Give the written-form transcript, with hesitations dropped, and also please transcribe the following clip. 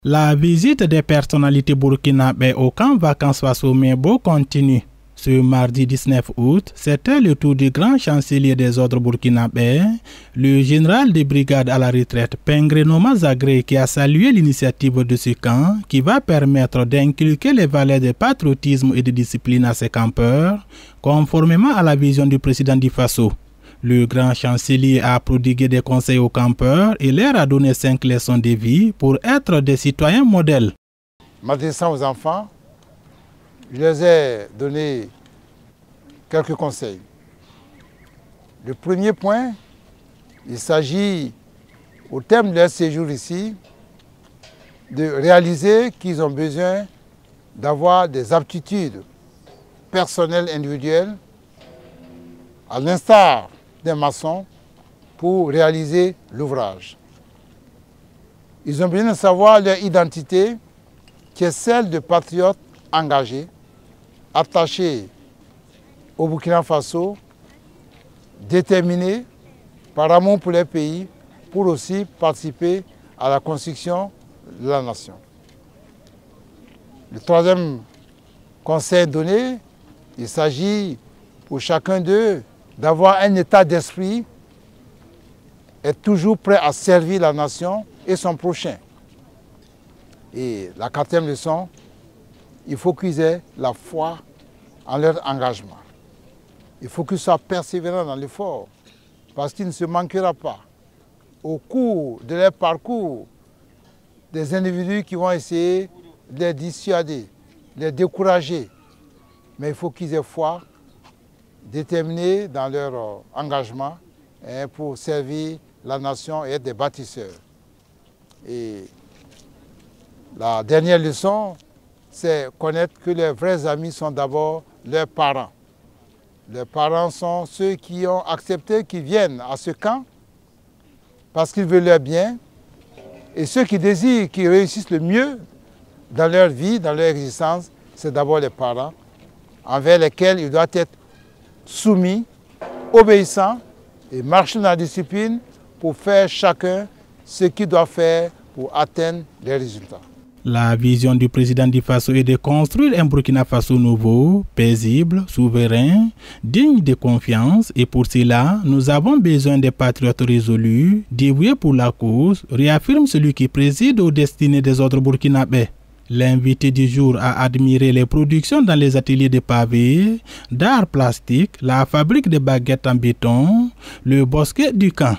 La visite des personnalités burkinabées au camp Vacances Faso Mebo continue. Ce mardi 19 août, c'était le tour du grand chancelier des ordres burkinabés, le général de brigade à la retraite Pengre Noma Zagré, qui a salué l'initiative de ce camp qui va permettre d'inculquer les valeurs de patriotisme et de discipline à ses campeurs, conformément à la vision du président du Faso. Le grand chancelier a prodigué des conseils aux campeurs et leur a donné 5 leçons de vie pour être des citoyens modèles. M'adressant aux enfants, je les ai donné quelques conseils. Le premier point, il s'agit, au terme de leur séjour ici, de réaliser qu'ils ont besoin d'avoir des aptitudes personnelles individuelles, à l'instar des maçons, pour réaliser l'ouvrage. Ils ont besoin de savoir leur identité, qui est celle de patriotes engagés, attachés au Burkina Faso, déterminés par amour pour leur pays, pour aussi participer à la construction de la nation. Le troisième conseil donné, il s'agit pour chacun d'eux d'avoir un état d'esprit, être toujours prêt à servir la nation et son prochain. Et la quatrième leçon, il faut qu'ils aient la foi en leur engagement. Il faut qu'ils soient persévérants dans l'effort, parce qu'il ne se manquera pas, au cours de leur parcours, des individus qui vont essayer de les dissuader, de les décourager. Mais il faut qu'ils aient foi, déterminés dans leur engagement pour servir la nation et être des bâtisseurs. Et la dernière leçon, c'est connaître que les vrais amis sont d'abord leurs parents. Les parents sont ceux qui ont accepté qu'ils viennent à ce camp parce qu'ils veulent leur bien, et ceux qui désirent qu'ils réussissent le mieux dans leur vie, dans leur existence, c'est d'abord les parents, envers lesquels ils doivent être soumis, obéissants et marcher dans la discipline pour faire chacun ce qu'il doit faire pour atteindre les résultats. La vision du président du Faso est de construire un Burkina Faso nouveau, paisible, souverain, digne de confiance, et pour cela, nous avons besoin de patriotes résolus, dévoués pour la cause, réaffirme celui qui préside aux destinées des ordres burkinabés. L'invité du jour a admiré les productions dans les ateliers de pavés, d'art plastique, la fabrique de baguettes en béton, le bosquet du camp.